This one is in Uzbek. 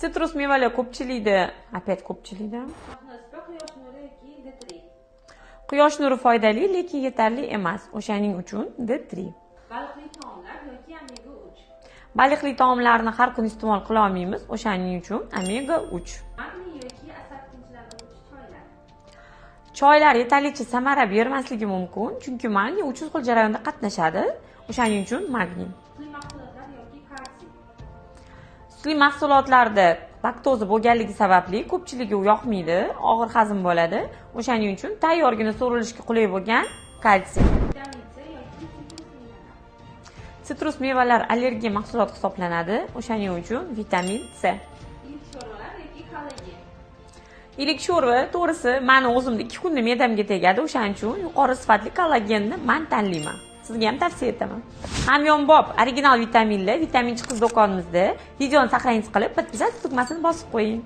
Sitrus mevalar ko'pchilikda, opet ko'pchilikda. Quyosh nuri foydali, lekin yetarli emas. O'shaning uchun D3. Baliqli taomlar yoki omega 3. Baliqli taomlarni har kun iste'mol qila olmaymiz. O'shaning uchun omega 3. Magniy yoki asab tinchlantiruvchi choylar. Choylar yetarlicha samara bermasligi mumkin, chunki magniy 3 xil jarayonda qatnashadi. O'shaning uchun magniy. Sutli mahsulotlar yoki kalsiy. Sutli mahsulotlarda laktoza bo'lganligi sababli ko'pchiligiga u yoqmaydi, og'ir hazm bo'ladi. O'shaning uchun tayyorgina so'rilishga qulay bo'lgan kalsiy. Vitamin C yoki sitrus mevalar. Sitrus mevalar allergiya mahsulot hisoblanadi. O'shaning uchun vitamin C. Ilik sho'rvalar yoki kollagen. Ilik sho'rva to'g'risi meni o'zimda 2 kunda me'damga tegadi. O'shaning uchun yuqori sifatli kollagenni men tanlayman. Sizga ham tavsiya etaman. Hamyonbop original vitaminli vitaminchi qiz do'konimizda videoni saqlangiz qilib, podpisatsiya tugmasini bosib qo'ying.